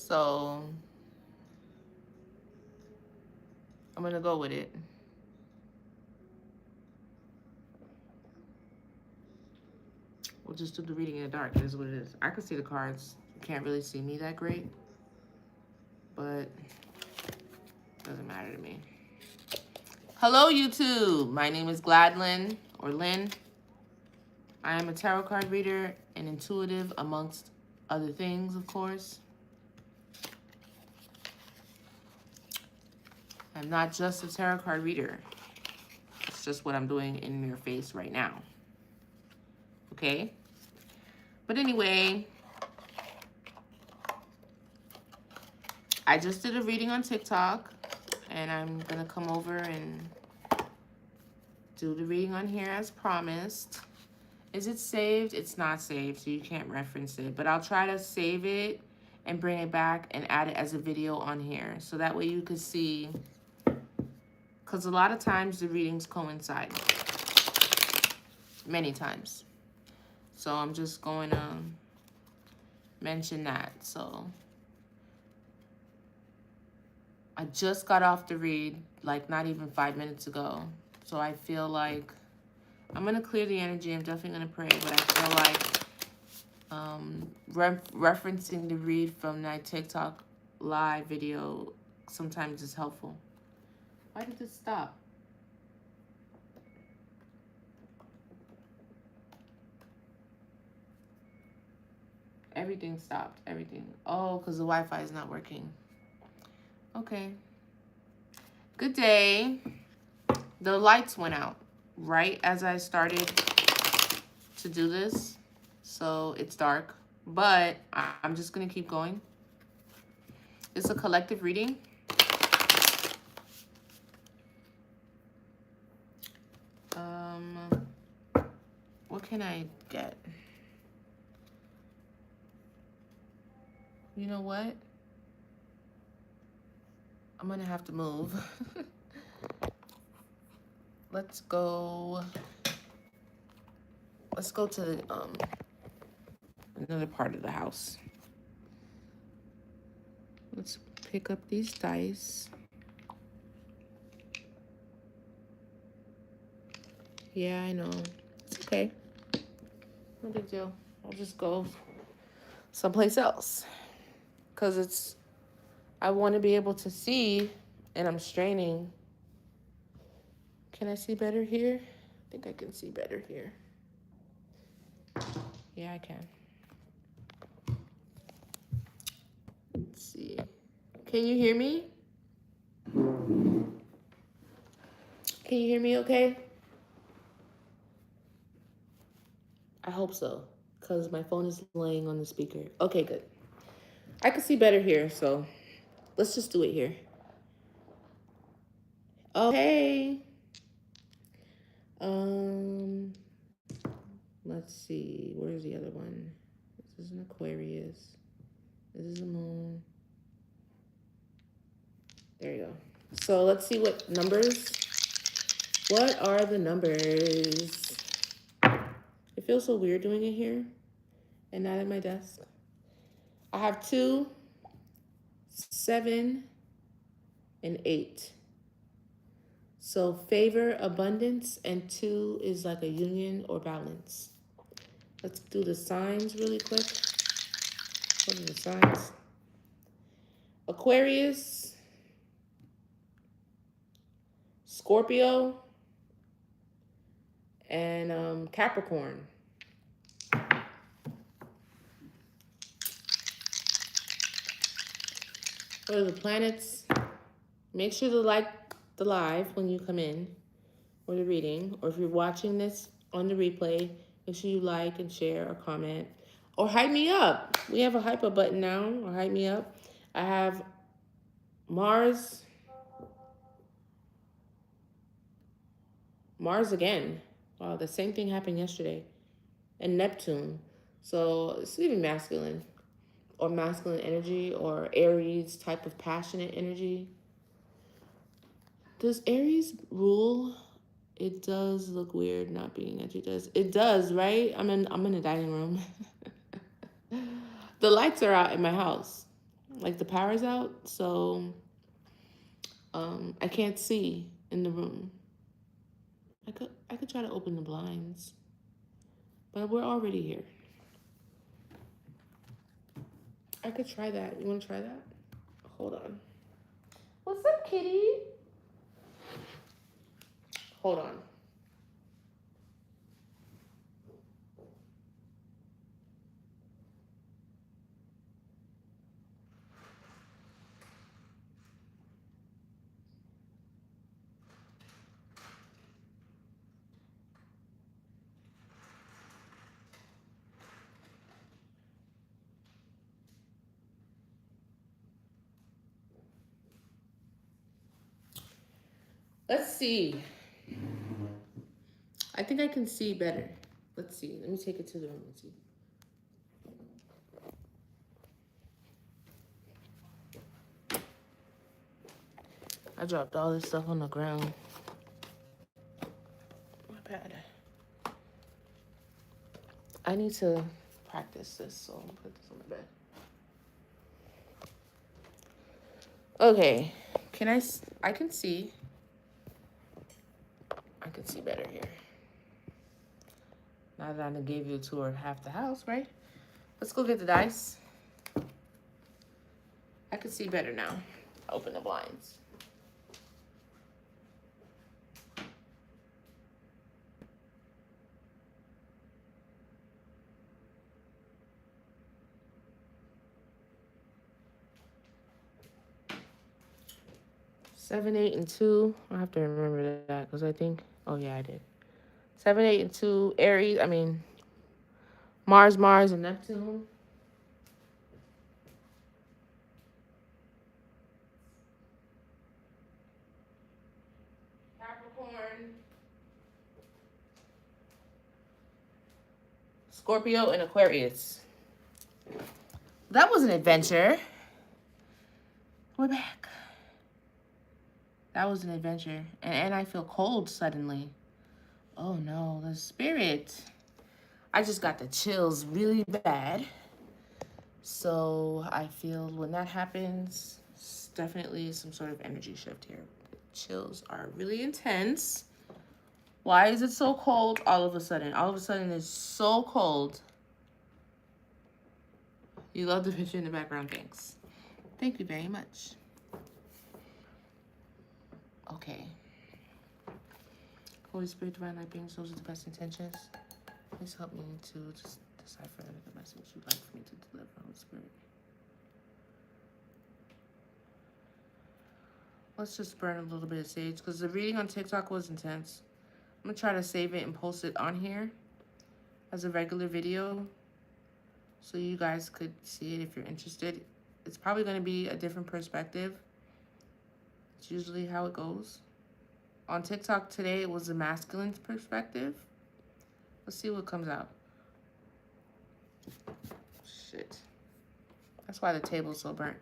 So I'm going to go with it. We'll just do the reading in the dark. It is what it is. I can see the cards. You can't really see me that great, but it doesn't matter to me. Hello, YouTube. My name is Gladlyn, or Lynn. I am a tarot card reader and intuitive, amongst other things, of course. I'm not just a tarot card reader. It's just what I'm doing in your face right now. Okay? But anyway, I just did a reading on TikTok, and I'm going to come over and do the reading on here as promised. Is it saved? It's not saved, so you can't reference it. But I'll try to save it and bring it back and add it as a video on here. So that way you can see, because a lot of times the readings coincide. Many times. So I'm just going to mention that. So I just got off the read, like not even 5 minutes ago. So I feel like I'm going to clear the energy. I'm definitely going to pray, but I feel like referencing the read from that TikTok live video sometimes is helpful. Why did this stop? Everything stopped. Everything. Oh, because the Wi-Fi is not working. Okay. Good day. The lights went out right as I started to do this. So it's dark. But I'm just going to keep going. It's a collective reading. What can I get? You know what? I'm going to have to move. Let's go to another part of the house. Let's pick up these dice. Yeah, I know. It's okay. No big deal. I'll just go someplace else. Because I want to be able to see, and I'm straining. Can I see better here? I think I can see better here. Yeah, I can. Let's see. Can you hear me? Can you hear me okay? I hope so, because my phone is laying on the speaker. Okay, good. I can see better here, so let's just do it here. Oh, hey. Let's see. Where's the other one? This is an Aquarius. This is a moon. There you go. So let's see what numbers. What are the numbers? It feels so weird doing it here and not at my desk. I have 2, 7, and 8. So favor, abundance, and 2 is like a union or balance. Let's do the signs really quick. What are the signs? Aquarius, Scorpio, and Capricorn. What are the planets? Make sure to like the live when you come in, or the reading, or if you're watching this on the replay, make sure you like and share or comment, or hype me up. We have a hype up button now, or hype me up. I have Mars again. Wow, the same thing happened yesterday. And Neptune. So it's even masculine, or masculine energy, or Aries type of passionate energy. Does Aries rule? It does look weird not being edgy. It does, right? I'm in the dining room. The lights are out in my house. Like the power's out, so I can't see in the room. I could try to open the blinds, but we're already here. I could try that. You want to try that? Hold on. What's up, kitty? Hold on. Let's see. I think I can see better. Let's see. Let me take it to the room and see. I dropped all this stuff on the ground. My bad. I need to practice this, so I'm gonna put this on the bed. Okay. I can see. I can see better here. Now that I done gave you a tour of half the house, right? Let's go get the dice. I can see better now. Open the blinds. Seven, 8, and 2. I have to remember that because I think, oh yeah, I did. 7, 8, and 2. Aries, Mars, and Neptune. Capricorn. Scorpio and Aquarius. That was an adventure. We're back. That was an adventure. And I feel cold suddenly. Oh no, the spirit. I just got the chills really bad. So I feel when that happens, it's definitely some sort of energy shift here. The chills are really intense. Why is it so cold all of a sudden? All of a sudden it's so cold. You love the picture in the background, thanks. Thank you very much. Okay. Holy Spirit, Divine Light beings, those are the best intentions. Please help me to just decipher the message you'd like for me to deliver, Holy Spirit. Let's just burn a little bit of sage because the reading on TikTok was intense. I'm going to try to save it and post it on here as a regular video so you guys could see it if you're interested. It's probably going to be a different perspective. It's usually how it goes. On TikTok today, it was a masculine perspective. Let's see what comes out. Shit. That's why the table's so burnt.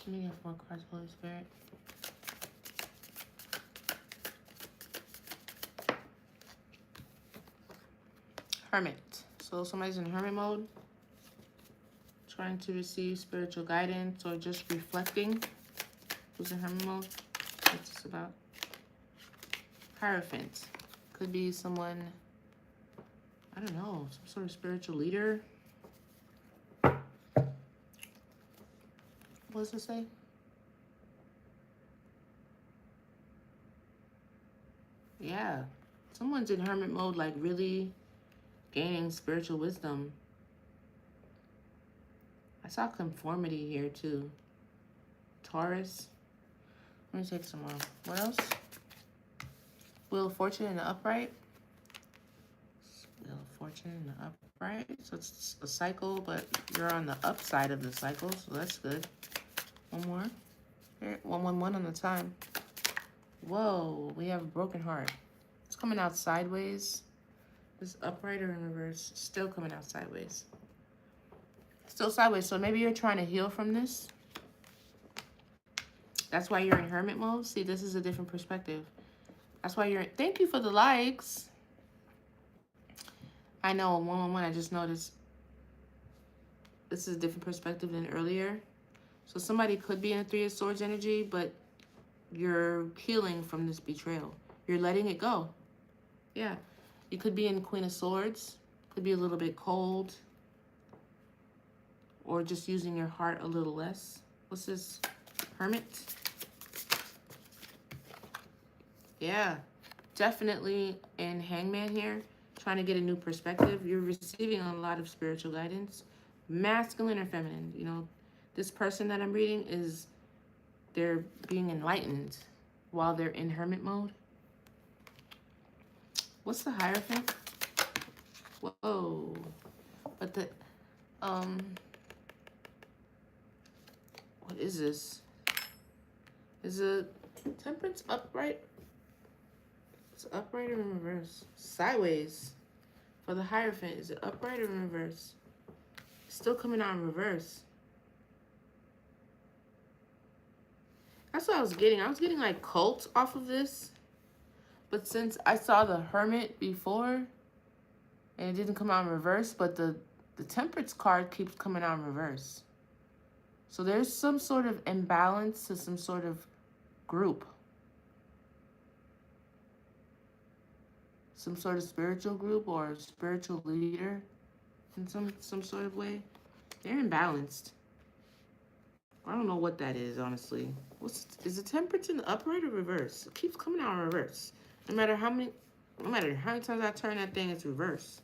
Let me get more cards, Holy Spirit. Hermit. So somebody's in hermit mode, trying to receive spiritual guidance or just reflecting. Who's in hermit mode? What's this about? Hierophant. Could be someone, I don't know, some sort of spiritual leader. What does it say? Yeah. Someone's in hermit mode, like really gaining spiritual wisdom. I saw conformity here too. Taurus. Let me take some more. What else? Wheel of Fortune in the upright. Wheel of Fortune in the upright. So it's a cycle, but you're on the upside of the cycle, so that's good. One more. Here, 111 on the time. Whoa, we have a broken heart. It's coming out sideways. This upright or in reverse, still coming out sideways. Still sideways, so maybe you're trying to heal from this. That's why you're in hermit mode. See, this is a different perspective. That's why you're, thank you for the likes. I know, 111, I just noticed this is a different perspective than earlier. So somebody could be in a 3 of Swords energy, but you're healing from this betrayal. You're letting it go. Yeah. You could be in Queen of Swords. Could be a little bit cold. Or just using your heart a little less. What's this? Hermit. Yeah. Definitely in Hangman here. Trying to get a new perspective. You're receiving a lot of spiritual guidance. Masculine or feminine. You know, this person that I'm reading is, they're being enlightened while they're in hermit mode. What's the Hierophant? Whoa. But the, what is this? Is it Temperance upright? It's upright or in reverse? Sideways. For the Hierophant, is it upright or in reverse? It's still coming out in reverse. That's what I was getting. I was getting like cult off of this. But since I saw the Hermit before, and it didn't come out in reverse, but the Temperance card keeps coming out in reverse. So there's some sort of imbalance to some sort of group. Some sort of spiritual group or spiritual leader in some sort of way. They're imbalanced. I don't know what that is, honestly. Is the Temperance in the upright or reverse? It keeps coming out in reverse. No matter how many times I turn that thing, it's reverse.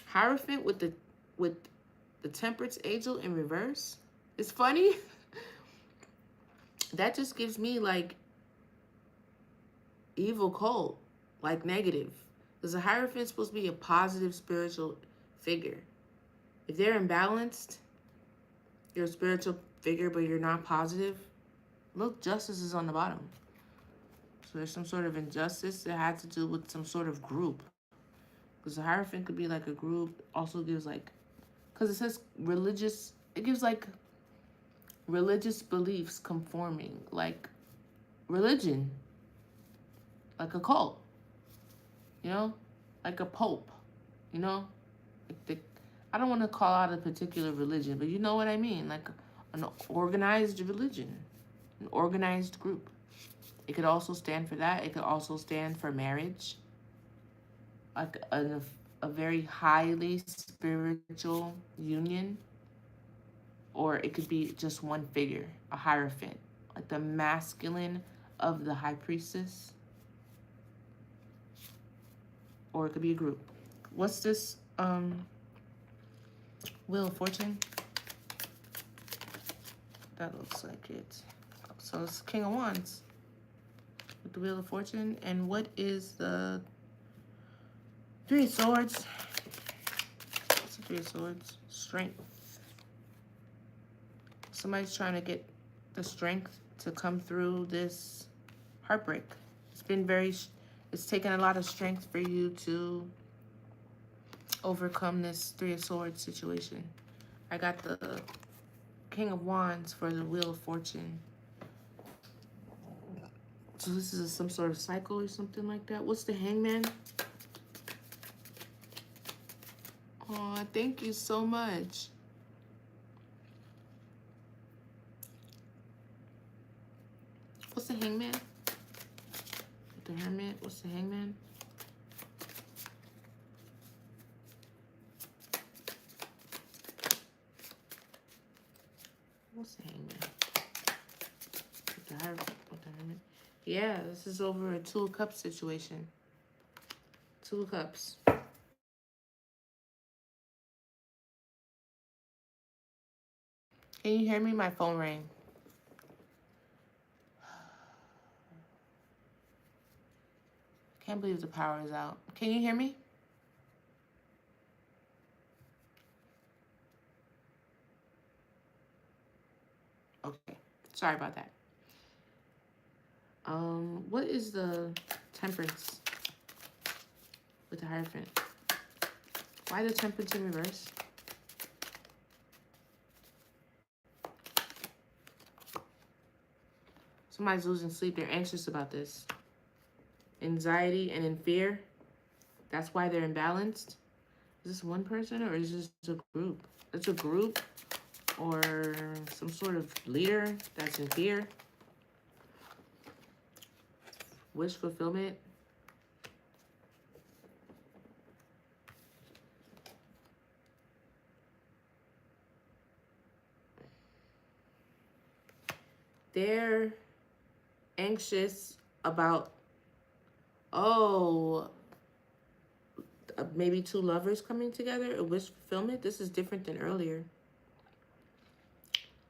Hierophant with the Temperance angel in reverse. It's funny. That just gives me like evil cult, like negative. Because the Hierophant's supposed to be a positive spiritual figure. If they're imbalanced, you're a spiritual figure, but you're not positive. Look, justice is on the bottom. So there's some sort of injustice that had to do with some sort of group. Because the Hierophant could be like a group. Also gives like, because it says religious, it gives like religious beliefs conforming. Like religion. Like a cult. You know? Like a pope. You know? Like I don't want to call out a particular religion, but you know what I mean. Like an organized religion. An organized group. It could also stand for that. It could also stand for marriage. Like a very highly spiritual union. Or it could be just one figure. A Hierophant. Like the masculine of the High Priestess. Or it could be a group. What's this? Wheel of Fortune. That looks like it. So it's King of Wands. With the Wheel of Fortune. And what is the 3 of Swords? What's the 3 of Swords? Strength. Somebody's trying to get the strength to come through this heartbreak. It's taken a lot of strength for you to overcome this 3 of Swords situation. I got the King of Wands for the Wheel of Fortune. So this is some sort of cycle or something like that. What's the Hangman? Oh, thank you so much. What's the Hangman? The Hermit. What's the Hangman? What's the Hangman? With the Hermit. Yeah, this is over a 2 of Cups situation. 2 of Cups. Can you hear me? My phone rang. Can't believe the power is out. Can you hear me? Okay. Sorry about that. What is the Temperance with the Hierophant? Why the Temperance in reverse? Somebody's losing sleep. They're anxious about this. Anxiety and in fear. That's why they're imbalanced. Is this one person or is this a group? It's a group or some sort of leader that's in fear. Wish fulfillment. They're anxious about, maybe two lovers coming together, a wish fulfillment. This is different than earlier.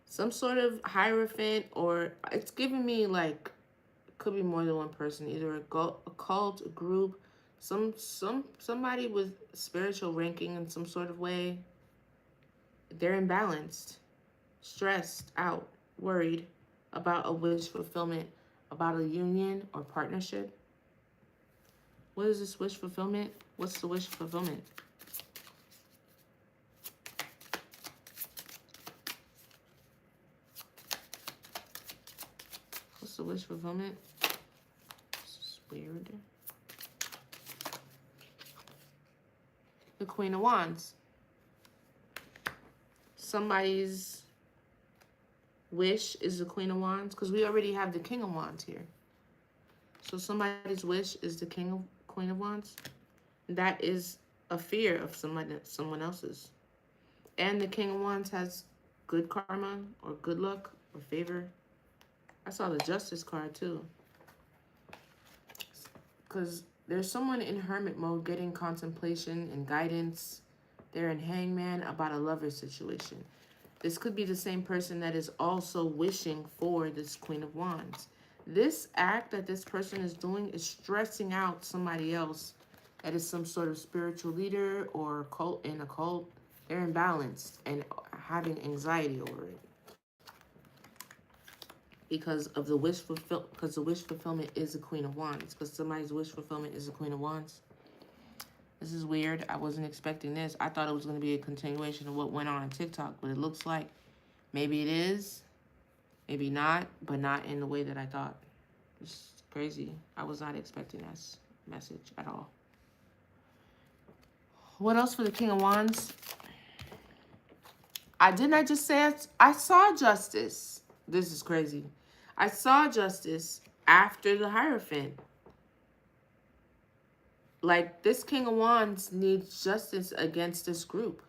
Some sort of Hierophant, or it's giving me like, could be more than one person, either a cult, a group, somebody with spiritual ranking in some sort of way. They're imbalanced, stressed out, worried about a wish fulfillment, about a union or partnership. What is this wish fulfillment? What's the wish fulfillment? What's the wish fulfillment? This is weird. The Queen of Wands. Somebody's wish is the Queen of Wands, because we already have the King of Wands here. So somebody's wish is the Queen of Wands. That is a fear of someone else's. And the King of Wands has good karma or good luck or favor. I saw the Justice card too. Because there's someone in hermit mode getting contemplation and guidance. They're in Hangman about a lover situation. This could be the same person that is also wishing for this Queen of Wands. This act that this person is doing is stressing out somebody else that is some sort of spiritual leader or cult in a cult. They're imbalanced and having anxiety over it. Because of the wish because the wish fulfillment is the Queen of Wands. Because somebody's wish fulfillment is the Queen of Wands. This is weird. I wasn't expecting this. I thought it was going to be a continuation of what went on TikTok, but it looks like maybe it is, maybe not, but not in the way that I thought. It's crazy. I was not expecting this message at all. What else for the King of Wands? Didn't I just say I saw Justice? This is crazy. I saw Justice after the Hierophant. Like, this King of Wands needs justice against this group.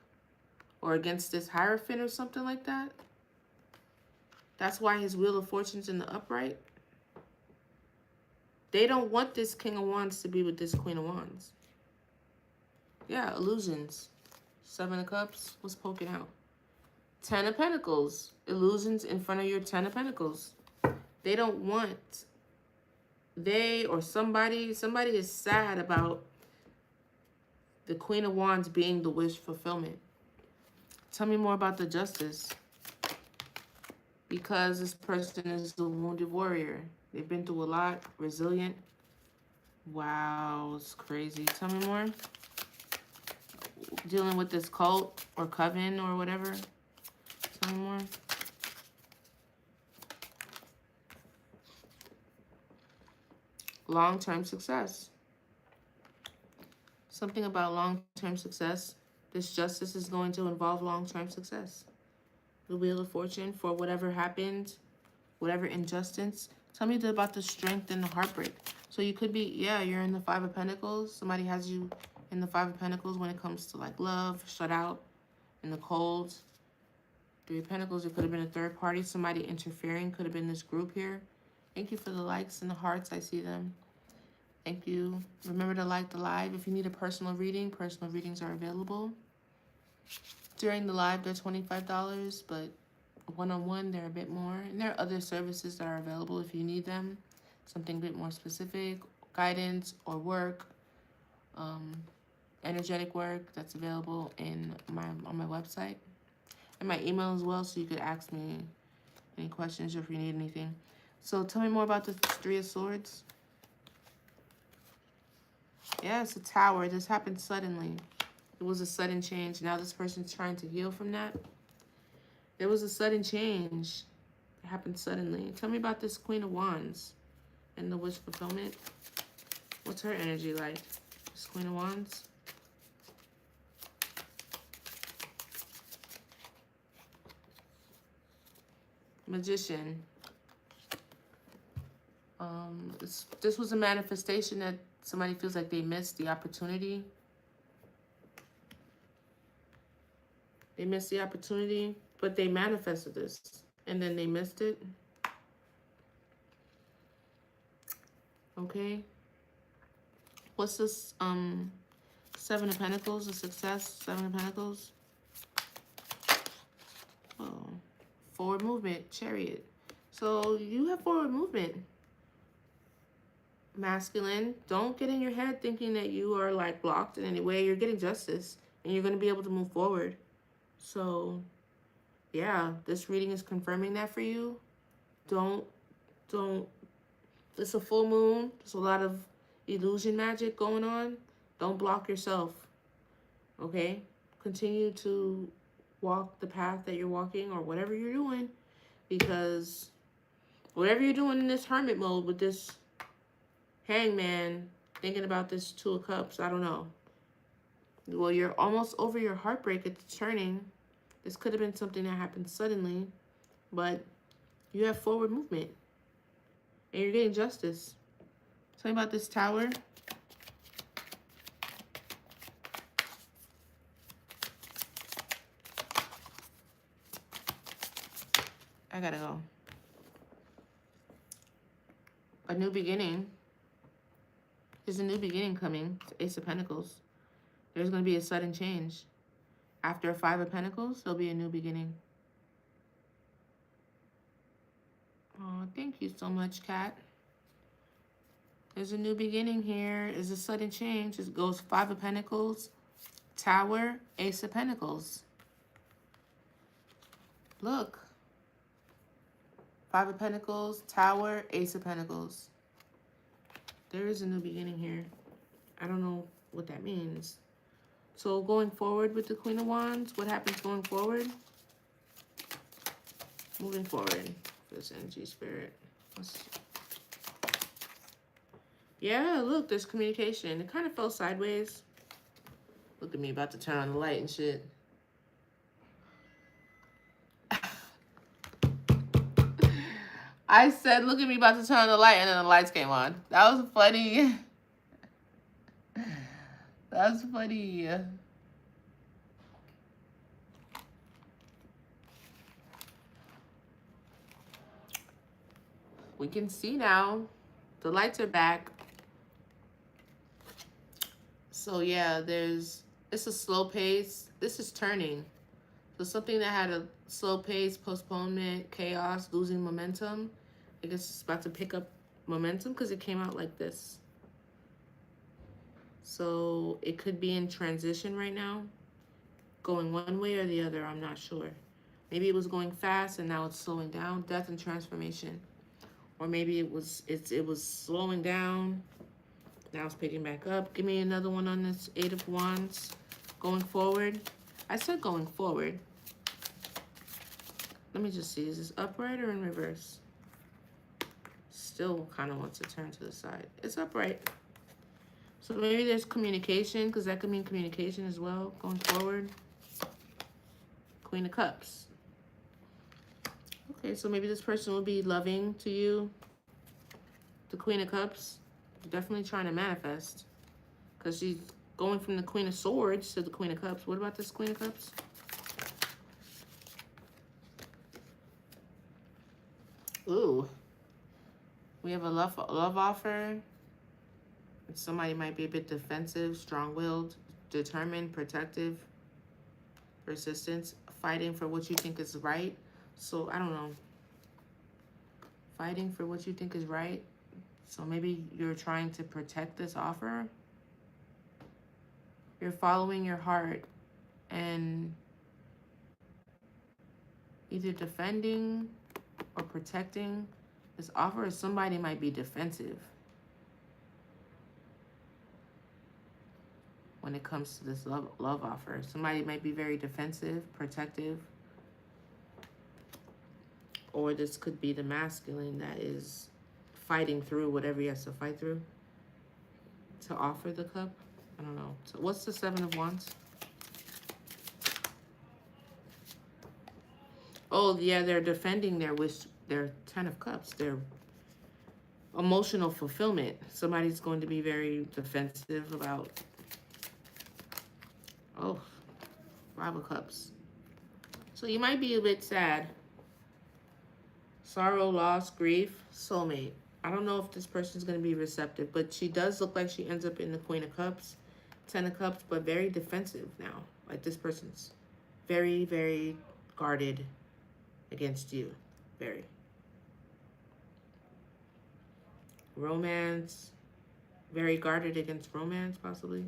Or against this Hierophant or something like that. That's why his Wheel of Fortune's in the upright. They don't want this King of Wands to be with this Queen of Wands. Yeah, illusions. 7 of Cups. What's poking out? 10 of Pentacles. Illusions in front of your 10 of Pentacles. They don't want... They or somebody is sad about the Queen of Wands being the wish fulfillment. Tell me more about the Justice. Because this person is the wounded warrior. They've been through a lot. Resilient. Wow, it's crazy. Tell me more. Dealing with this cult or coven or whatever. Tell me more. Long-term success. Something about long-term success. This Justice is going to involve long-term success. The Wheel of Fortune for whatever happened, whatever injustice. Tell me about the strength and the heartbreak. So you could be, yeah, you're in the 5 of Pentacles. Somebody has you in the 5 of Pentacles when it comes to like love, shut out, in the cold. 3 of Pentacles, it could have been a third party. Somebody interfering, could have been this group here. Thank you for the likes and the hearts. I see them. Thank you. Remember to like the live. If you need a personal reading, personal readings are available. During the live, they're $25, but one-on-one, they're a bit more. And there are other services that are available if you need them. Something a bit more specific, guidance or work, energetic work that's available on my website. And my email as well, so you could ask me any questions or if you need anything. So tell me more about the Three of Swords. Yeah, it's a Tower. This happened suddenly. It was a sudden change. Now this person's trying to heal from that. There was a sudden change. It happened suddenly. Tell me about this Queen of Wands and the wish fulfillment. What's her energy like? This Queen of Wands. Magician. This was a manifestation that somebody feels like they missed the opportunity. They missed the opportunity, but they manifested this and then they missed it. Okay. What's this? Seven of Pentacles, a success, Seven of Pentacles. Oh, forward movement, Chariot. So you have forward movement. Masculine, don't get in your head thinking that you are like blocked in any way. You're getting justice and you're going to be able to move forward. So yeah, this reading is confirming that for you. Don't, it's a full moon. There's a lot of illusion magic going on. Don't block yourself. Okay? Continue to walk the path that you're walking or whatever you're doing, because whatever you're doing in this hermit mode with this Hangman, thinking about this Two of Cups, I don't know. Well, you're almost over your heartbreak. It's turning. This could have been something that happened suddenly, but you have forward movement and you're getting justice. Tell me about this Tower. I gotta go. A new beginning. There's a new beginning coming. It's Ace of Pentacles. There's going to be a sudden change. After a Five of Pentacles, there'll be a new beginning. Oh, thank you so much, Kat. There's a new beginning here. There's a sudden change. It goes Five of Pentacles, Tower, Ace of Pentacles. Look. Five of Pentacles, Tower, Ace of Pentacles. There is a new beginning here. I don't know what that means. So going forward with the Queen of Wands, what happens going forward? Moving forward. This energy, spirit. Yeah, look, there's communication. It kind of fell sideways. Look at me about to turn on the light and shit. I said, look at me about to turn on the light, and then the lights came on. That was funny. That's funny. We can see now. The lights are back. So yeah, it's a slow pace. This is turning. So something that had a slow pace, postponement, chaos, losing momentum, I guess it's about to pick up momentum because it came out like this. So it could be in transition right now, going one way or the other, I'm not sure. Maybe it was going fast and now it's slowing down, death and transformation. Or maybe it was slowing down, now it's picking back up. Give me another one on this Eight of Wands. Going forward. I said going forward. Let me just see, is this upright or in reverse? Still kind of wants to turn to the side. It's upright. So maybe there's communication, because that could mean communication as well, going forward. Queen of Cups. Okay, so maybe this person will be loving to you. The Queen of Cups, definitely trying to manifest, because she's going from the Queen of Swords to the Queen of Cups. What about this Queen of Cups? Ooh. We have a love offer. Somebody might be a bit defensive, strong-willed, determined, protective, persistence, fighting for what you think is right. So, I don't know. Fighting for what you think is right. So maybe you're trying to protect this offer. You're following your heart and either defending or protecting this offer, or somebody might be defensive when it comes to this love offer. Somebody might be very defensive, protective, or this could be the masculine that is fighting through whatever he has to fight through to offer the cup. I don't know. So what's the Seven of Wands? Oh, yeah, they're defending their wish, their Ten of Cups, their emotional fulfillment. Somebody's going to be very defensive about, oh, Five of Cups. So you might be a bit sad. Sorrow, loss, grief, soulmate. I don't know if this person's going to be receptive, but she does look like she ends up in the Queen of Cups, Ten of Cups, but very defensive now. Like this person's very, very guarded against you. Very. Romance. Very guarded against romance, possibly.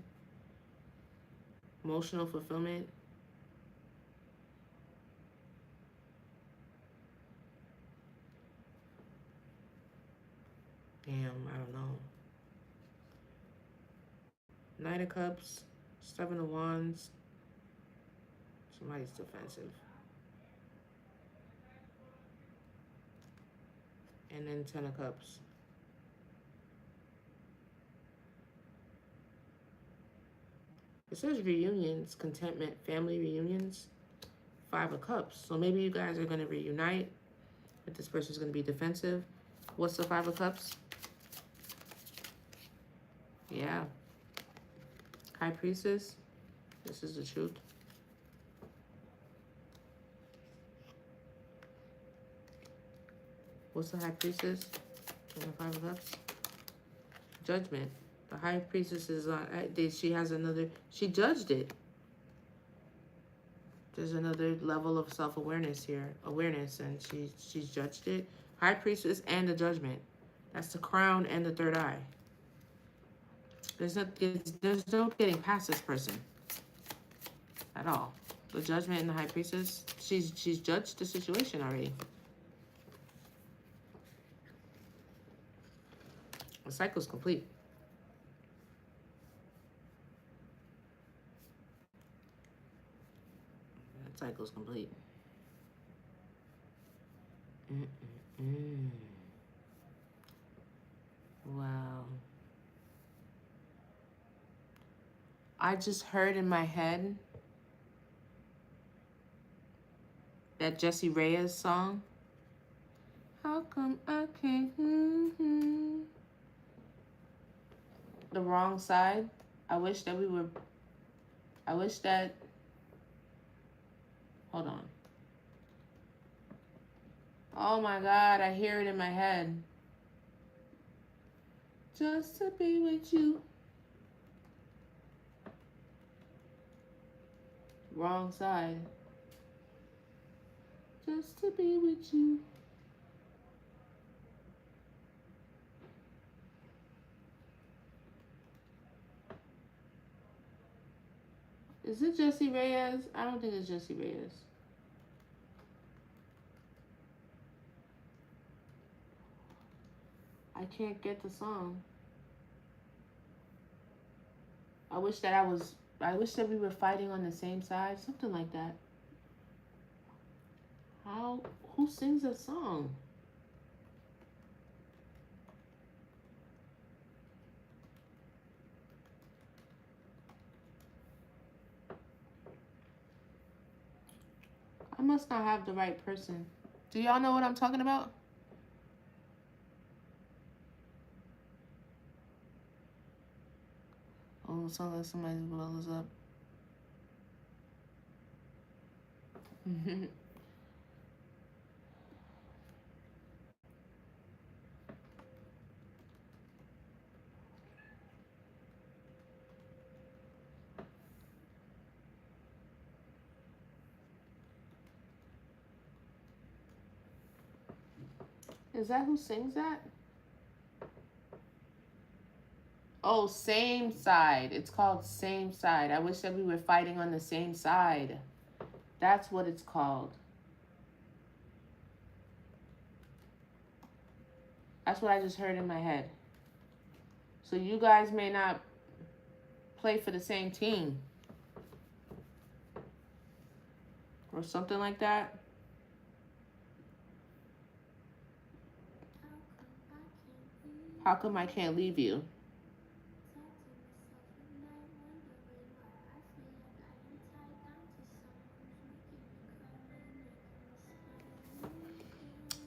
Emotional fulfillment. Damn, I don't know. Knight of Cups, Seven of Wands. Somebody's defensive. And then Ten of Cups. It says reunions, contentment, family reunions. Five of Cups. So maybe you guys are going to reunite, but this person's going to be defensive. What's the Five of Cups? Yeah. High Priestess. This is the truth. What's the High Priestess? And the Five of Cups. Judgment. The High Priestess is she has another, she judged it. There's another level of self-awareness here. Awareness, and she's judged it. High Priestess and the Judgment. That's the crown and the third eye. There's no getting past this person at all. The Judgment and the High Priestess, she's judged the situation already. The cycle's complete. That cycle's complete. Wow. I just heard in my head that Jessie Reyez song. How come I can't? The wrong side. I wish that. Hold on. Oh my God, I hear it in my head. Just to be with you. Wrong side. Just to be with you. Is it Jessie Reyez? I don't think it's Jessie Reyez. I can't get the song. I wish that we were fighting on the same side. Something like that. Who sings that song? I must not have the right person. Do y'all know what I'm talking about? Oh, it sounds like somebody blows up. Is that who sings that? Oh, Same Side. It's called Same Side. I wish that we were fighting on the same side. That's what it's called. That's what I just heard in my head. So you guys may not play for the same team or something like that. How come I can't leave you?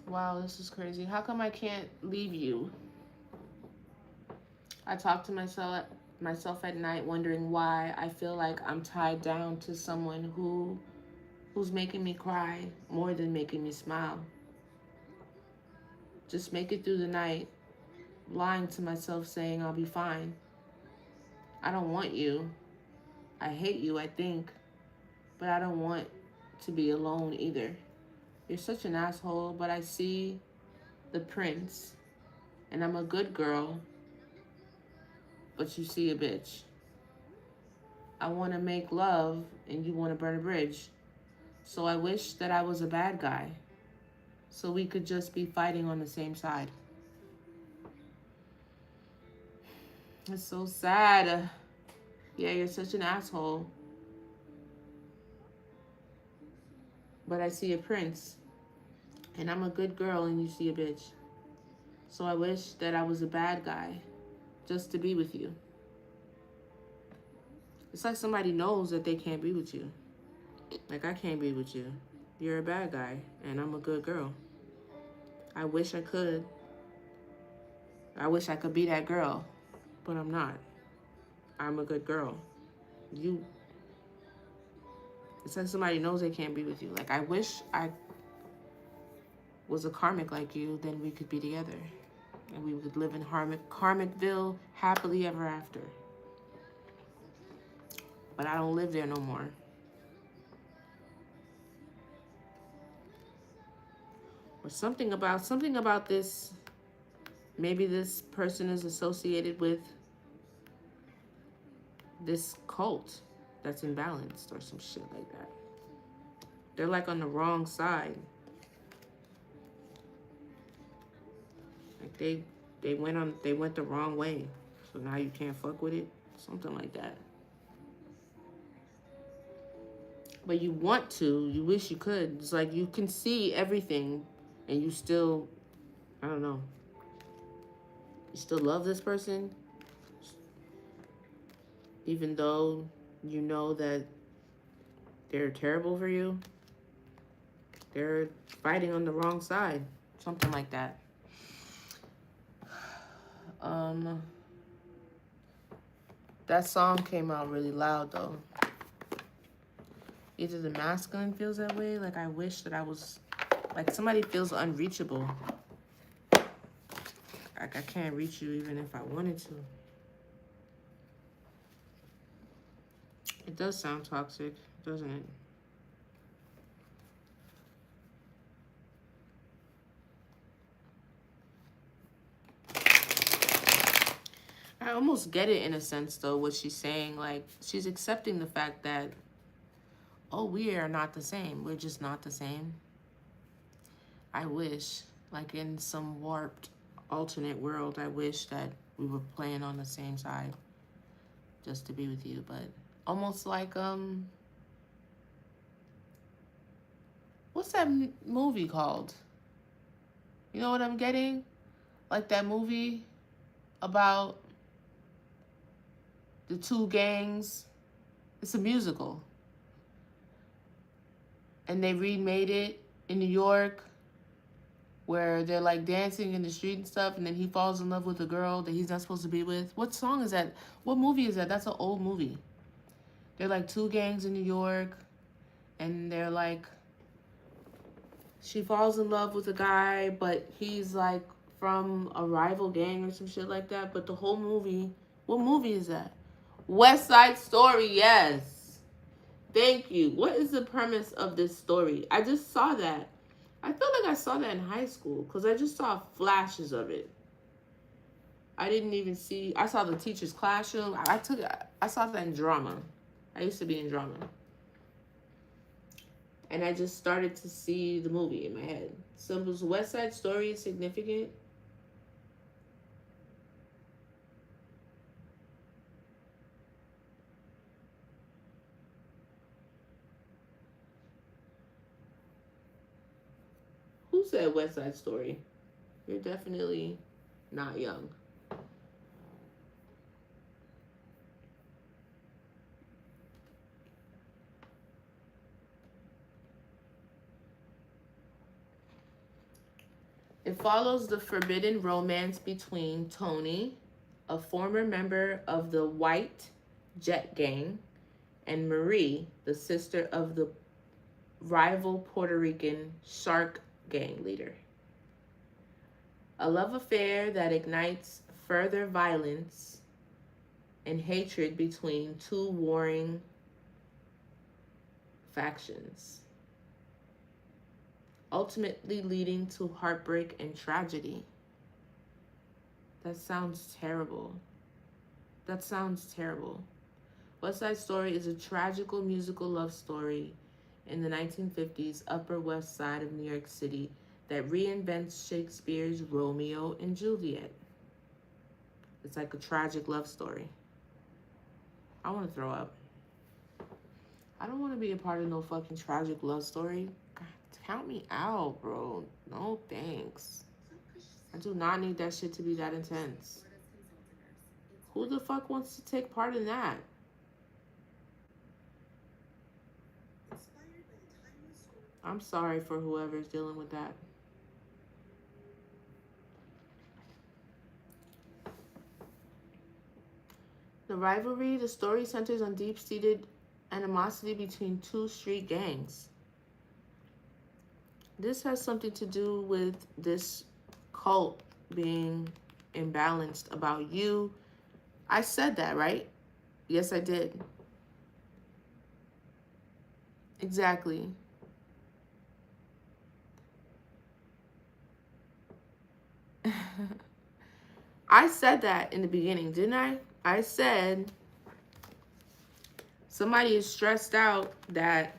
Wow, this is crazy. How come I can't leave you? I talk to myself at night wondering why I feel like I'm tied down to someone who's making me cry more than making me smile. Just make it through the night, lying to myself saying I'll be fine. I don't want you. I hate you, I think, but I don't want to be alone either. You're such an asshole, but I see the prince, and I'm a good girl, but you see a bitch. I want to make love, and you want to burn a bridge. So I wish that I was a bad guy, so we could just be fighting on the same side. It's so sad. Yeah, you're such an asshole. But I see a prince, and I'm a good girl, and you see a bitch. So I wish that I was a bad guy, just to be with you. It's like somebody knows that they can't be with you. Like, I can't be with you. You're a bad guy, and I'm a good girl. I wish I could. I wish I could be that girl, but I'm not. I'm a good girl. It's like somebody knows they can't be with you. Like, I wish I was a karmic like you, then we could be together. And we would live in Karmicville happily ever after. But I don't live there no more. Or something about this. Maybe this person is associated with this cult that's imbalanced or some shit like that. They're like on the wrong side. Like they went the wrong way. So now you can't fuck with it. Something like that. But you want to, you wish you could. It's like you can see everything and you still, I don't know. You still love this person, even though you know that they're terrible for you. They're fighting on the wrong side. Something like that. That song came out really loud though. Either the masculine feels that way, like I wish that I was, like somebody feels unreachable. Like I can't reach you even if I wanted to. It does sound toxic, doesn't it? I almost get it in a sense though, what she's saying. Like she's accepting the fact that, oh, we are not the same. We're just not the same. I wish, like in some warped alternate world, I wish that we were playing on the same side just to be with you. But almost like, what's that movie called? You know what I'm getting? Like that movie about the two gangs. It's a musical. And they remade it in New York where they're like dancing in the street and stuff, and then he falls in love with a girl that he's not supposed to be with. What song is that? What movie is that? That's an old movie. They're like two gangs in New York, and they're like, she falls in love with a guy, but he's like from a rival gang or some shit like that. But the whole movie, what movie is that? West Side Story, yes. Thank you. What is the premise of this story? I just saw that. I feel like I saw that in high school because I just saw flashes of it. I didn't even see, I saw the teacher's classroom. I saw that in drama. I used to be in drama. And I just started to see the movie in my head. So was West Side Story significant? Who said West Side Story? You're definitely not young. It follows the forbidden romance between Tony, a former member of the White Jet Gang, and Marie, the sister of the rival Puerto Rican Shark Gang leader. A love affair that ignites further violence and hatred between two warring factions, ultimately leading to heartbreak and tragedy. That sounds terrible. That sounds terrible. West Side Story is a tragical musical love story in the 1950s Upper West Side of New York City that reinvents Shakespeare's Romeo and Juliet. It's like a tragic love story. I want to throw up. I don't want to be a part of no fucking tragic love story. God, count me out, bro. No thanks. I do not need that shit to be that intense. Who the fuck wants to take part in that? I'm sorry for whoever's dealing with that. The rivalry, the story centers on deep-seated animosity between two street gangs. This has something to do with this cult being imbalanced about you. I said that, right? Yes, I did. Exactly. I said that in the beginning, didn't I? I said somebody is stressed out that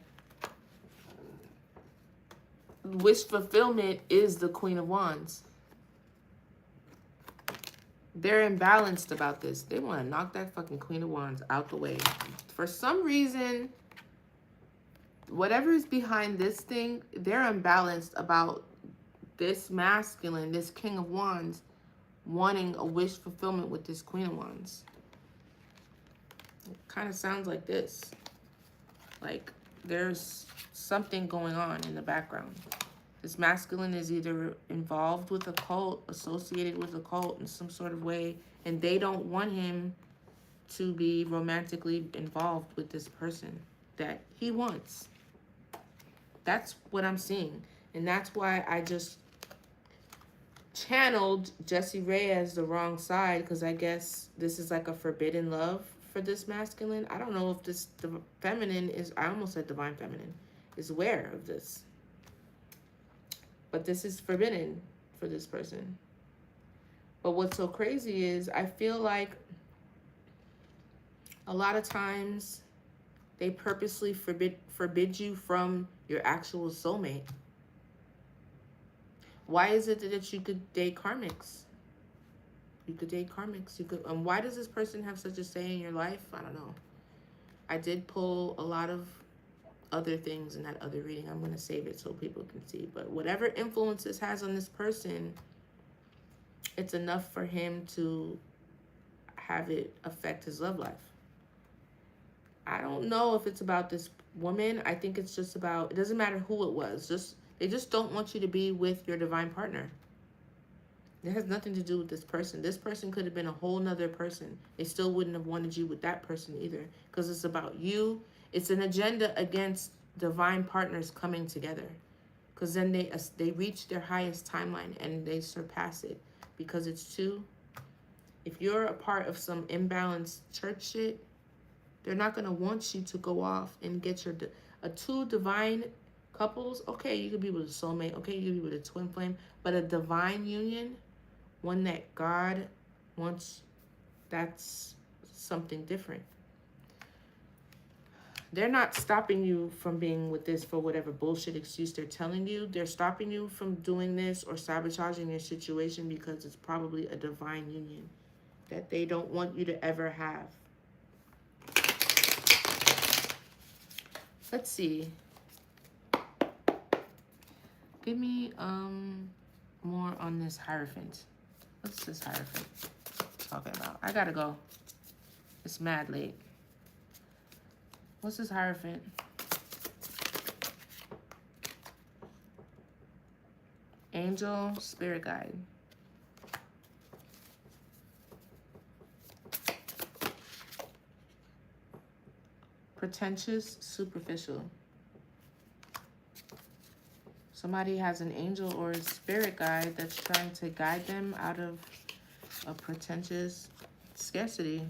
wish fulfillment is the Queen of Wands. They're imbalanced about this. They want to knock that fucking Queen of Wands out the way. For some reason, whatever is behind this thing, they're imbalanced about this masculine, this King of Wands, wanting a wish fulfillment with this Queen of Wands. It kind of sounds like this. Like there's something going on in the background. This masculine is either involved with a cult, associated with a cult in some sort of way, and they don't want him to be romantically involved with this person that he wants. That's what I'm seeing. And that's why I just channeled Jessie Ray as the wrong side, because I guess this is like a forbidden love for this masculine. I don't know if this the feminine is, I almost said divine feminine, is aware of this. But this is forbidden for this person. But what's so crazy is I feel like a lot of times they purposely forbid you from your actual soulmate. Why is it that you could date karmics? You could date karmics. You could. And why does this person have such a say in your life? I don't know. I did pull a lot of other things in that other reading. I'm going to save it so people can see. But whatever influence this has on this person, it's enough for him to have it affect his love life. I don't know if it's about this woman. I think it's just about, it doesn't matter who it was. They just don't want you to be with your divine partner. It has nothing to do with this person. This person could have been a whole nother person. They still wouldn't have wanted you with that person either, because it's about you. It's an agenda against divine partners coming together, because then they reach their highest timeline and they surpass it, because it's two. If you're a part of some imbalanced church shit, they're not going to want you to go off and get your two divine couples. Okay, you could be with a soulmate. Okay, you could be with a twin flame. But a divine union, one that God wants, that's something different. They're not stopping you from being with this for whatever bullshit excuse they're telling you. They're stopping you from doing this or sabotaging your situation because it's probably a divine union that they don't want you to ever have. Let's see. Give me more on this Hierophant. What's this Hierophant talking about? I gotta go. It's mad late. What's this Hierophant? Angel, spirit guide. Pretentious, superficial. Somebody has an angel or a spirit guide that's trying to guide them out of a pretentious scarcity.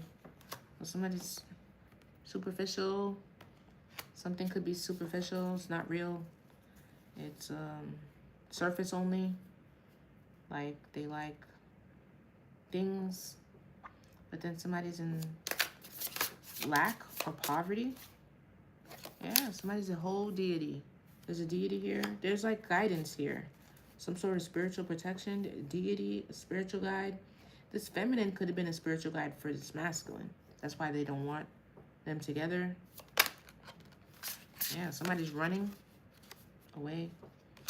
Or somebody's superficial. Something could be superficial. It's not real. It's surface only. Like they like things. But then somebody's in lack or poverty. Yeah, somebody's a whole deity. There's a deity here. There's like guidance here. Some sort of spiritual protection, deity, a spiritual guide. This feminine could have been a spiritual guide for this masculine. That's why they don't want them together. Yeah, somebody's running away.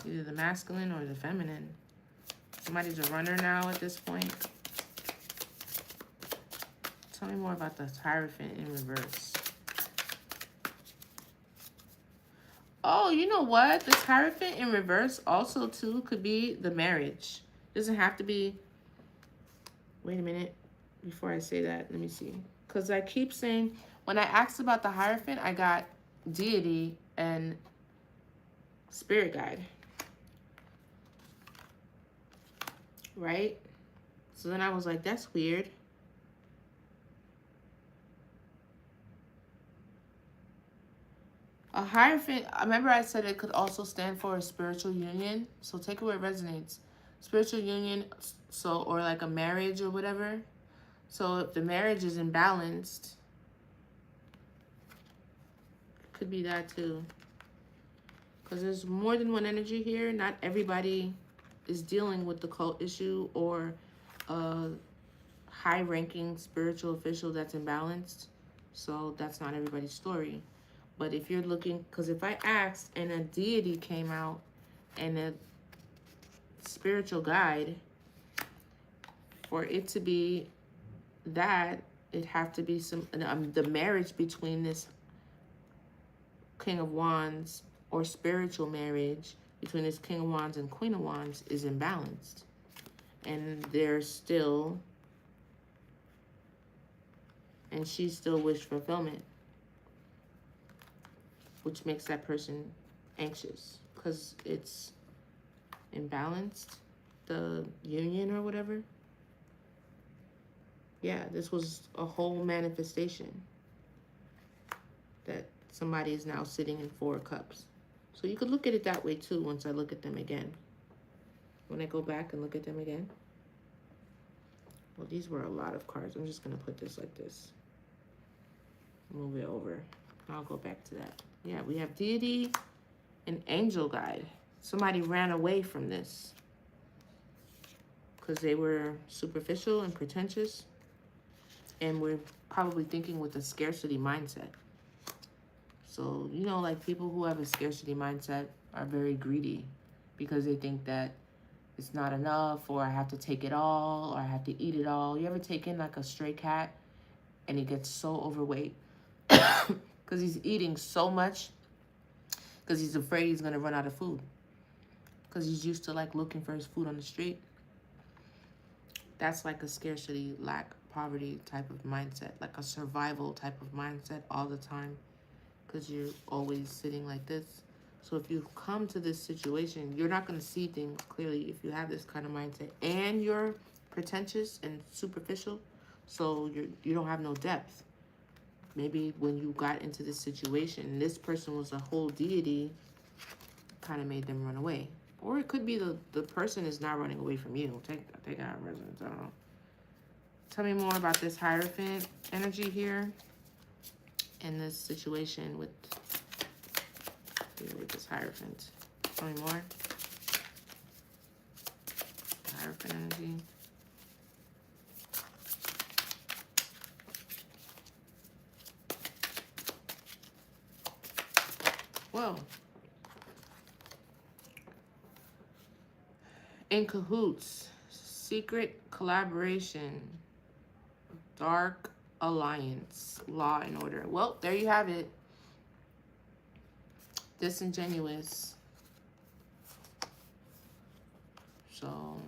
Either the masculine or the feminine. Somebody's a runner now at this point. Tell me more about the Hierophant in reverse. Oh, you know what? This Hierophant in reverse also, too, could be the marriage. Doesn't have to be... Wait a minute. Before I say that, let me see. Because I keep saying... When I asked about the Hierophant, I got deity and spirit guide. Right? So then I was like, that's weird. A Hierophant, I remember I said it could also stand for a spiritual union. So take it where it resonates. Spiritual union, so, or like a marriage or whatever. So if the marriage is imbalanced, it could be that too. Because there's more than one energy here. Not everybody is dealing with the cult issue or a high-ranking spiritual official that's imbalanced. So that's not everybody's story. But if you're looking, because if I asked and a deity came out and a spiritual guide, for it to be that, it'd have to be some, the marriage between this King of Wands or spiritual marriage between this King of Wands and Queen of Wands is imbalanced. And they're still, and she still wished fulfillment, which makes that person anxious because it's imbalanced, the union or whatever. Yeah, this was a whole manifestation that somebody is now sitting in 4 cups. So you could look at it that way too once I look at them again. When I go back and look at them again. Well, these were a lot of cards. I'm just going to put this like this. Move it over. I'll go back to that. Yeah, we have deity and angel guide. Somebody ran away from this because they were superficial and pretentious, and we're probably thinking with a scarcity mindset. So, you know, like people who have a scarcity mindset are very greedy because they think that it's not enough, or I have to take it all, or I have to eat it all. You ever take in like a stray cat and he gets so overweight because he's eating so much because he's afraid he's going to run out of food because he's used to like looking for his food on the street? That's like a scarcity, lack, poverty type of mindset, like a survival type of mindset all the time because you're always sitting like this. So if you come to this situation, you're not going to see things clearly if you have this kind of mindset and you're pretentious and superficial. So you don't have no depth. Maybe when you got into this situation, this person was a whole deity, kind of made them run away. Or it could be the person is not running away from you. Take out resonance. I don't know. Tell me more about this Hierophant energy here in this situation with this Hierophant. Tell me more. Hierophant energy. Whoa. In cahoots, secret collaboration, dark alliance, law and order. Well, there you have it. Disingenuous. So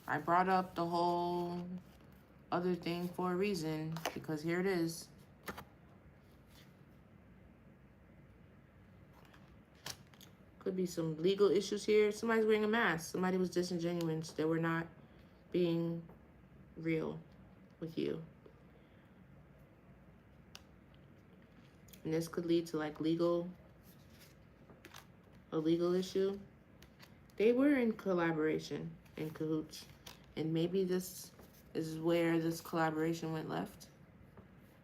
I brought up the whole other thing for a reason, because here it is. Could be some legal issues here. Somebody's wearing a mask. Somebody was disingenuous. They were not being real with you. And this could lead to like a legal issue. They were in collaboration, in cahoots. And maybe this is where this collaboration went left.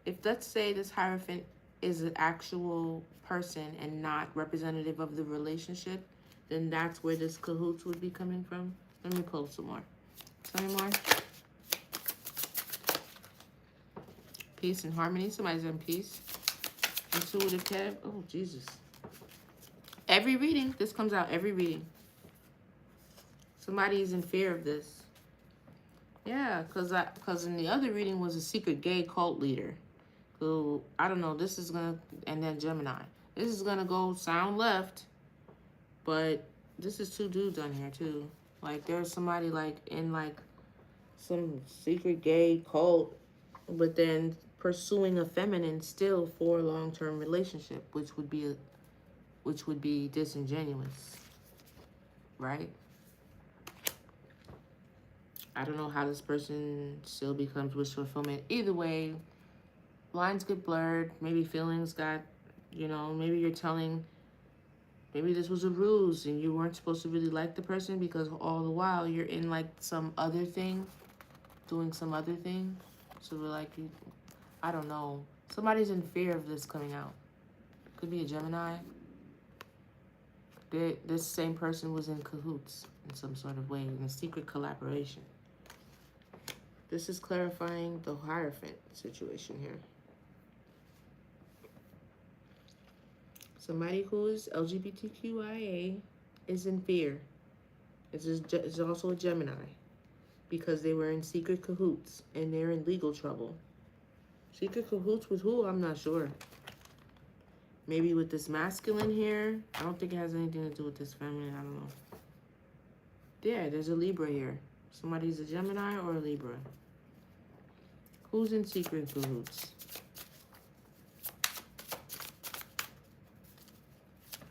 If, let's say, this Hierophant is an actual person and not representative of the relationship, then that's where this cahoots would be coming from. Let me pull some more. Tell me more. Peace and harmony. Somebody's in peace. Intuitive Kev. Oh, Jesus. Every reading, this comes out every reading. Somebody is in fear of this. Yeah, because in the other reading was a secret gay cult leader. Who, I don't know, this is going to, and then Gemini. This is going to go sound left, but this is two dudes on here too. Like there's somebody like in like some secret gay cult, but then pursuing a feminine still for a long-term relationship, which would be disingenuous, right? I don't know how this person still becomes wish fulfillment. Either way, lines get blurred. Maybe feelings got, maybe you're telling, maybe this was a ruse and you weren't supposed to really like the person because all the while you're in like some other thing, doing some other thing. So we're like, I don't know. Somebody's in fear of this coming out. Could be a Gemini. This same person was in cahoots in some sort of way, in a secret collaboration. This is clarifying the Hierophant situation here. Somebody who is LGBTQIA is in fear. It's also a Gemini because they were in secret cahoots and they're in legal trouble. Secret cahoots with who? I'm not sure. Maybe with this masculine here. I don't think it has anything to do with this feminine. I don't know. Yeah, there's a Libra here. Somebody's a Gemini or a Libra. Who's in secret cahoots?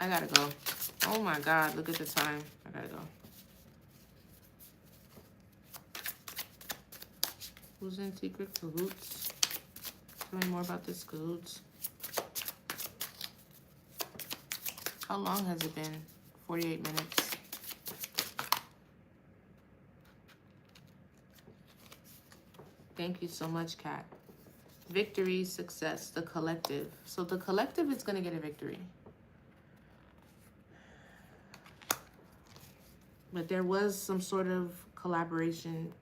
I gotta go. Oh my God, look at the time. I gotta go. Who's in secret cahoots? Tell me more about this cahoots. How long has it been? 48 minutes. Thank you so much, Kat. Victory, success, the collective. So the collective is going to get a victory. But there was some sort of collaboration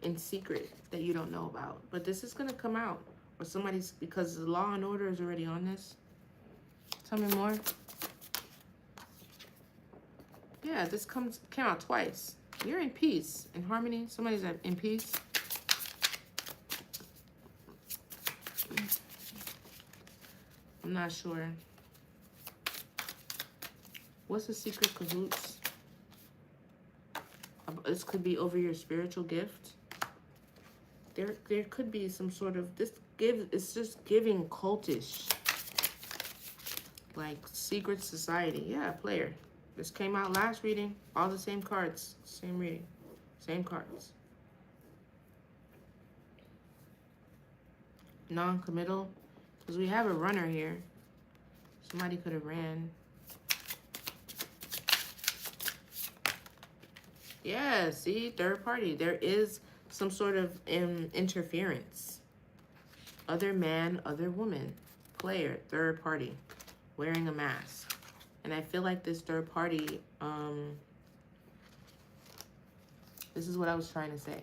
in secret that you don't know about. But this is going to come out. Or somebody's, because the law and order is already on this. Tell me more. Yeah, this came out twice. You're in peace, in harmony. Somebody's in peace. I'm not sure. What's the secret cahoots? This could be over your spiritual gift. There could be some sort of, it's just giving cultish. Like secret society. Yeah, player. This came out last reading. All the same cards. Same reading. Same cards. Non-committal. Because we have a runner here. Somebody could have ran. Yeah, see? Third party. There is some sort of interference. Other man, other woman. Player, third party. Wearing a mask. And I feel like this third party, this is what I was trying to say.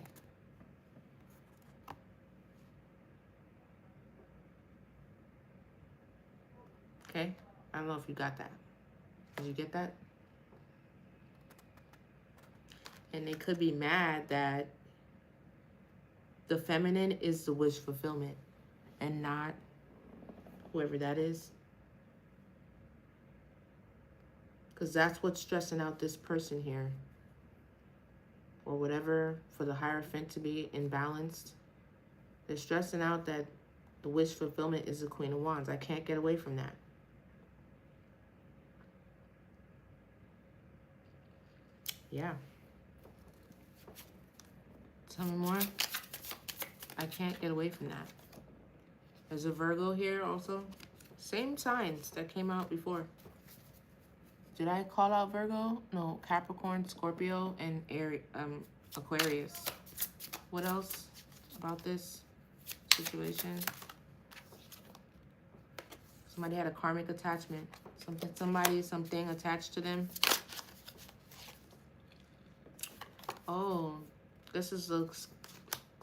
Okay? I don't know if you got that. Did you get that? And they could be mad that the feminine is the wish fulfillment and not whoever that is. Because that's what's stressing out this person here. Or whatever, for the Hierophant to be imbalanced. They're stressing out that the wish fulfillment is the Queen of Wands. I can't get away from that. Yeah. Tell me more. I can't get away from that. There's a Virgo here also. Same signs that came out before. Did I call out Virgo? No, Capricorn, Scorpio, and Aquarius. What else about this situation? Somebody had a karmic attachment. Something attached to them. Oh, this is a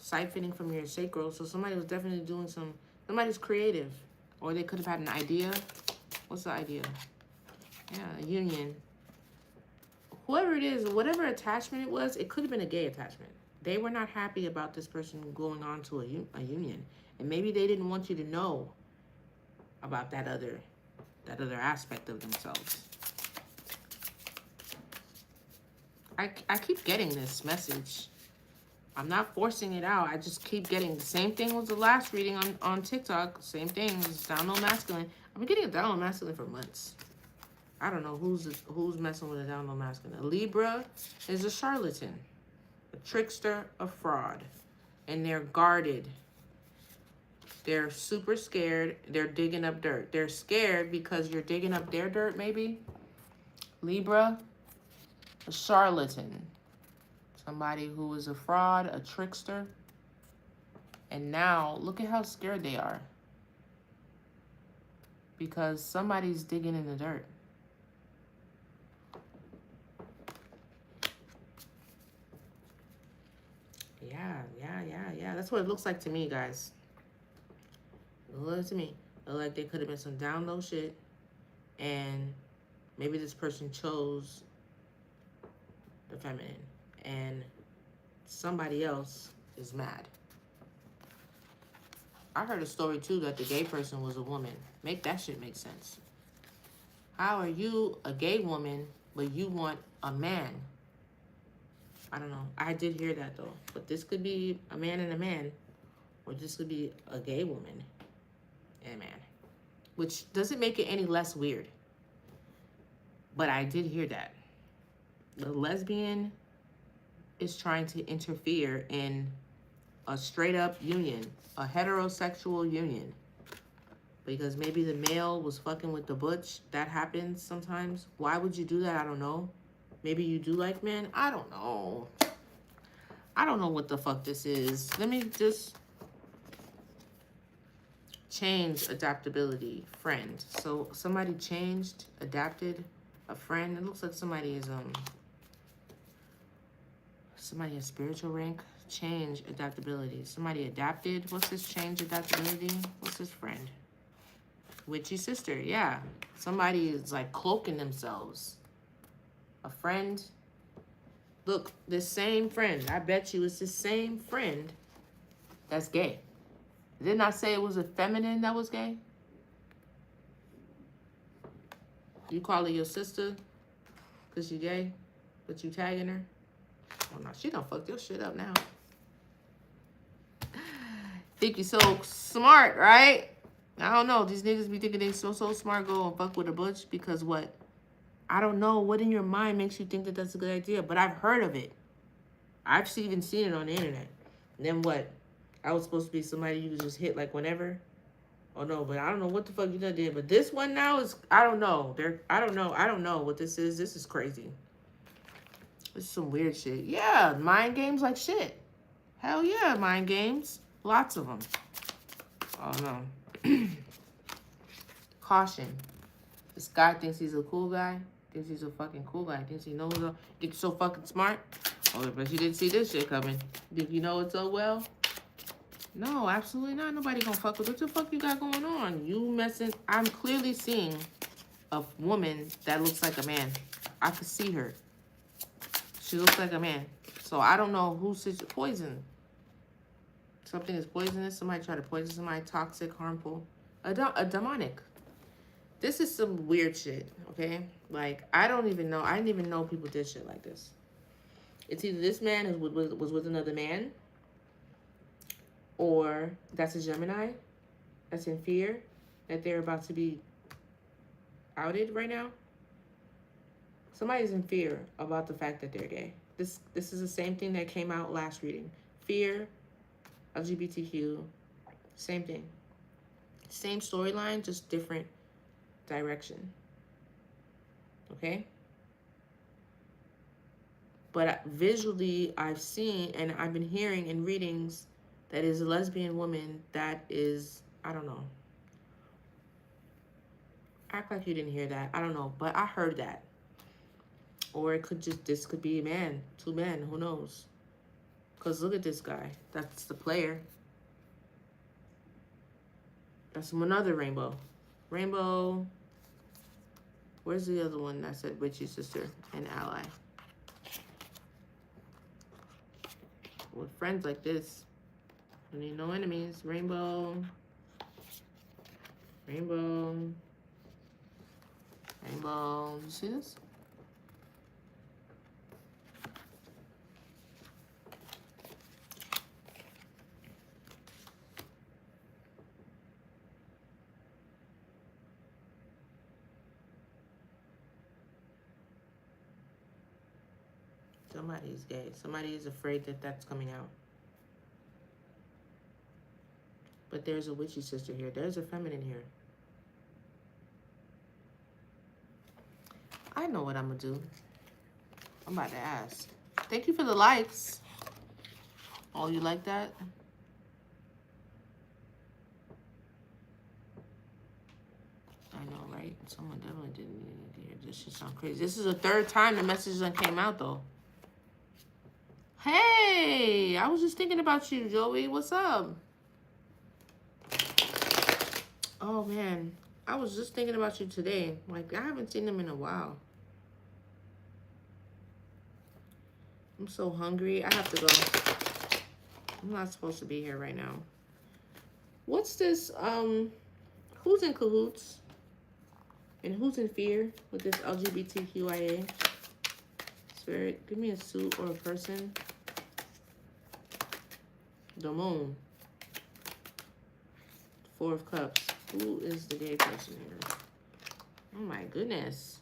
siphoning from your sacral. So somebody was definitely doing somebody's creative. Or they could have had an idea. What's the idea? Yeah, a union. Whoever it is, whatever attachment it was, it could have been a gay attachment. They were not happy about this person going on to a union. And maybe they didn't want you to know about that other aspect of themselves. I keep getting this message. I'm not forcing it out. I just keep getting the same thing was the last reading on TikTok. Same thing. It's downlow masculine. I've been getting a downlow masculine for months. I don't know who's messing with a downlow masculine. A Libra is a charlatan, a trickster, a fraud, and they're guarded. They're super scared. They're digging up dirt. They're scared because you're digging up their dirt, maybe. Libra, a charlatan. Somebody who is a fraud, a trickster. And now, look at how scared they are. Because somebody's digging in the dirt. Yeah. That's what it looks like to me, guys. It looks to me. It looked like there could have been some down low shit. And maybe this person chose the feminine. And somebody else is mad. I heard a story too that the gay person was a woman. Make that shit make sense. How are you a gay woman, but you want a man? I don't know. I did hear that though. But this could be a man and a man. Or this could be a gay woman and a man. Which doesn't make it any less weird. But I did hear that. The lesbian is trying to interfere in a straight up union, a heterosexual union. Because maybe the male was fucking with the butch. That happens sometimes. Why would you do that? I don't know. Maybe you do like men. I don't know. I don't know what the fuck this is. Let me just change adaptability. Friend. So somebody changed, adapted a friend. It looks like somebody is somebody has spiritual rank. Change adaptability. Somebody adapted. What's this change adaptability? What's this friend? Witchy sister. Yeah. Somebody is like cloaking themselves. A friend. Look, this same friend. I bet you it's the same friend that's gay. Didn't I say it was a feminine that was gay? You call her your sister because she gay, but you tagging her? Oh no, she done fucked your shit up now. Think you so smart, right? I don't know. These niggas be thinking they so smart. Go and fuck with a butch because what? I don't know. What in your mind makes you think that that's a good idea? But I've heard of it. I've even seen it on the internet. And then what? I was supposed to be somebody you could just hit like whenever. Oh no, but I don't know what the fuck you done did. But this one now is, I don't know. I don't know what this is. This is crazy. This is some weird shit. Yeah, mind games like shit. Hell yeah, mind games. Lots of them. Oh no. Caution. This guy thinks he's a cool guy. Thinks he's a fucking cool guy. Thinks he knows. Think you're so fucking smart. Oh, but you didn't see this shit coming. Think you know it so well? No, absolutely not. Nobody gonna fuck with. What the fuck you got going on? You messing. I'm clearly seeing a woman that looks like a man. I could see her. She looks like a man. So I don't know who's poison. Something is poisonous. Somebody try to poison somebody. Toxic, harmful, a demonic. This is some weird shit, okay? Like, I don't even know. I didn't even know people did shit like this. It's either this man was with another man, or that's a Gemini that's in fear that they're about to be outed right now. Somebody's in fear about the fact that they're gay. This is the same thing that came out last reading. Fear, LGBTQ, same thing. Same storyline, just different direction. Okay? But visually, I've seen and I've been hearing in readings that is a lesbian woman that is, I don't know. Act like you didn't hear that. I don't know, but I heard that. Or it could just, this could be a man, two men, who knows? Because look at this guy. That's the player. That's another rainbow. Rainbow. Where's the other one that said witchy sister and ally? With friends like this, you need no enemies. Rainbow. Rainbow. Rainbow. You see this? Somebody is gay. Somebody is afraid that that's coming out. But there's a witchy sister here. There's a feminine here. I know what I'm going to do. I'm about to ask. Thank you for the likes. Oh, you like that? I know, right? Someone definitely didn't need to hear this. Shit sound crazy. This is the third time the message done came out, though. Hey, I was just thinking about you, Joey. What's up? Oh, man. I was just thinking about you today. Like, I haven't seen them in a while. I'm so hungry. I have to go. I'm not supposed to be here right now. What's this? Who's in cahoots? And who's in fear with this LGBTQIA? Spirit, give me a suit or a person. The moon. Four of Cups. Who is the gay person here? Oh my goodness.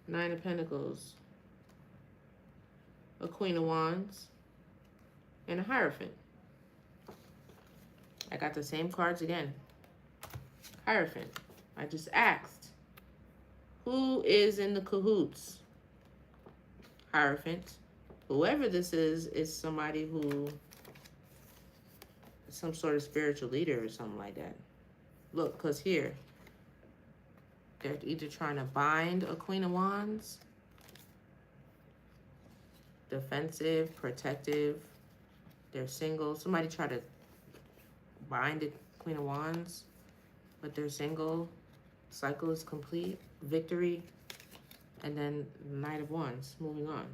Nine of Pentacles. A Queen of Wands. And a Hierophant. I got the same cards again. Hierophant. I just asked. Who is in the cahoots? Hierophant. Whoever this is somebody who is some sort of spiritual leader or something like that. Look, because here, they're either trying to bind a Queen of Wands, defensive, protective, they're single. Somebody try to bind a Queen of Wands, but they're single. Cycle is complete. Victory. And then Knight of Wands. Moving on.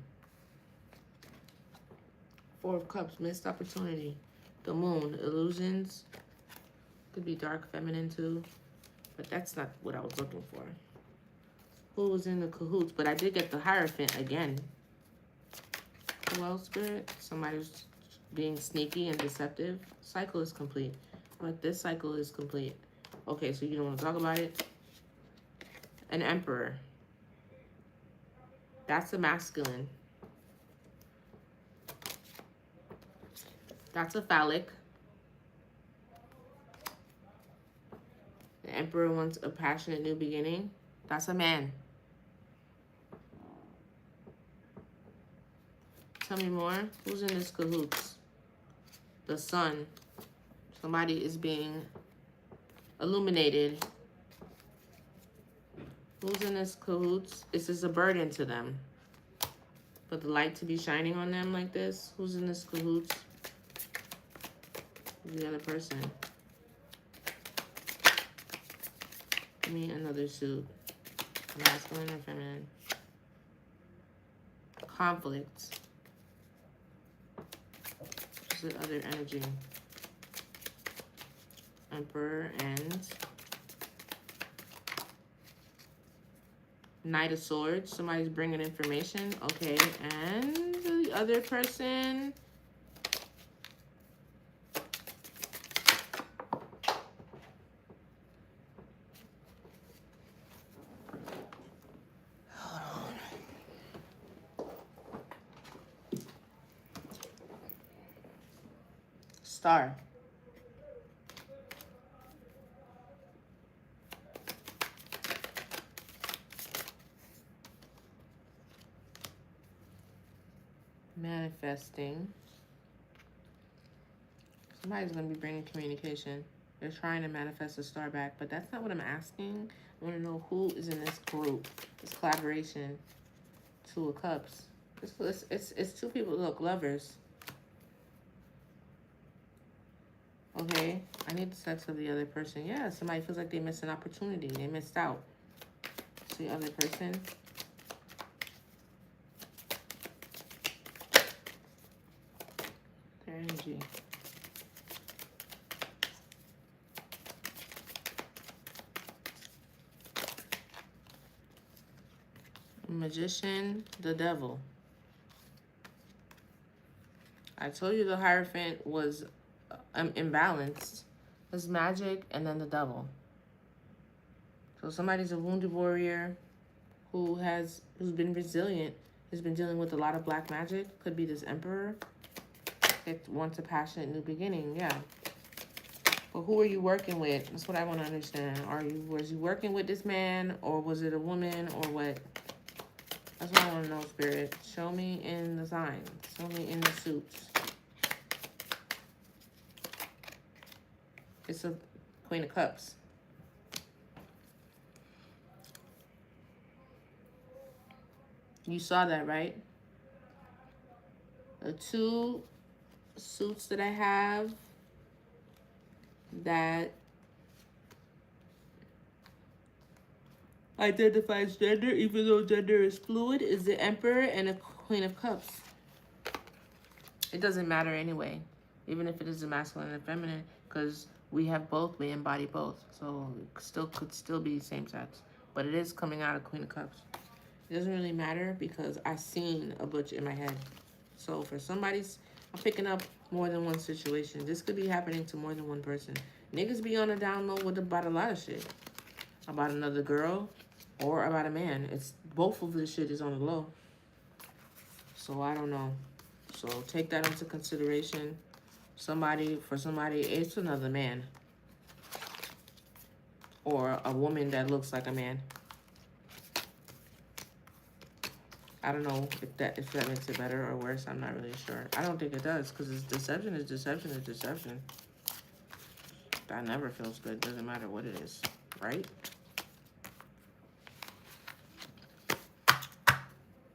Four of Cups. Missed opportunity. The Moon. Illusions. Could be dark feminine too. But that's not what I was looking for. Who was in the cahoots? But I did get the Hierophant again. Who else, Spirit? Somebody's being sneaky and deceptive. Cycle is complete. But this cycle is complete. Okay, so you don't want to talk about it? An Emperor. That's a masculine. That's a phallic. The Emperor wants a passionate new beginning. That's a man. Tell me more. Who's in this cahoots? The Sun. Somebody is being illuminated. Who's in this cahoots? This is a burden to them. For the light to be shining on them like this. Who's in this cahoots? Who's the other person? Give me another suit. Masculine or feminine? conflict. What's the other energy? Emperor and Knight of Swords. Somebody's bringing information. Okay, and the other person. Hold on. Star. Manifesting. Somebody's going to be bringing communication. They're trying to manifest a star back, but that's not what I'm asking. I want to know who is in this group, this collaboration. Two of Cups. It's two people. Look, lovers. Okay, I need the sex of the other person. Yeah, somebody feels like they missed an opportunity. They missed out. It's the other person. Their energy. Magician, the devil. I told you the Hierophant was imbalanced. There's magic and then the devil. So somebody's a wounded warrior who's been resilient, has been dealing with a lot of black magic. Could be this emperor. It wants a passionate new beginning, yeah. But who are you working with? That's what I want to understand. Was you working with this man, or was it a woman, or what? That's what I want to know, Spirit. Show me in the signs. Show me in the suits. It's a Queen of Cups. You saw that, right? The two suits that I have that identifies gender, even though gender is fluid, is the Emperor and a Queen of Cups. It doesn't matter anyway, even if it is a masculine and feminine, because we have both, we embody both. So it could still be same sex, but it is coming out of Queen of Cups. It doesn't really matter because I seen a butch in my head. So for somebody's, I'm picking up more than one situation. This could be happening to more than one person. Niggas be on a down low about a lot of shit. About another girl or about a man. It's both of this shit is on the low. So I don't know. So take that into consideration. For somebody, it's another man. Or a woman that looks like a man. I don't know if that makes it better or worse. I'm not really sure. I don't think it does, because deception is deception is deception. That never feels good. Doesn't matter what it is, right?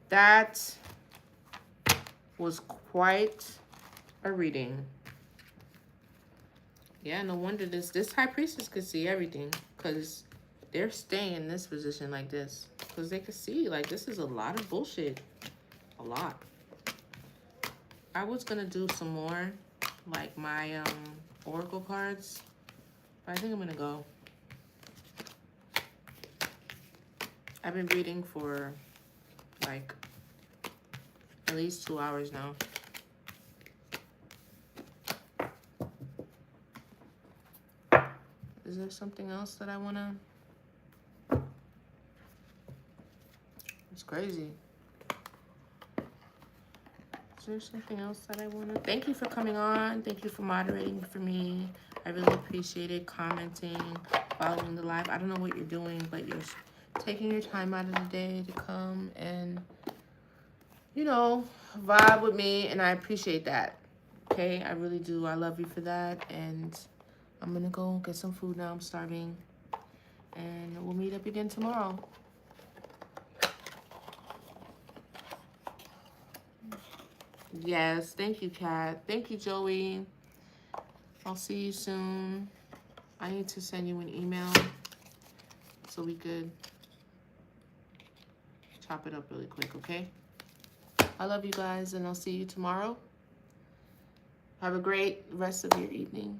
That was quite a reading. Yeah, no wonder this High Priestess could see everything, because they're staying in this position like this. Because they could see, like, this is a lot of bullshit. A lot. I was going to do some more, like, my Oracle cards. But I think I'm going to go. I've been reading for, like, at least 2 hours now. Is there something else that I want to... It's crazy. Is there something else that I want to... Thank you for coming on. Thank you for moderating for me. I really appreciate it. Commenting, following the live. I don't know what you're doing, but you're taking your time out of the day to come and, you know, vibe with me. And I appreciate that. Okay? I really do. I love you for that. And I'm going to go get some food now. I'm starving. And we'll meet up again tomorrow. Yes, thank you, Kat. Thank you, Joey. I'll see you soon. I need to send you an email so we could chop it up really quick, okay? I love you guys, and I'll see you tomorrow. Have a great rest of your evening.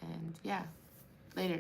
And yeah, later.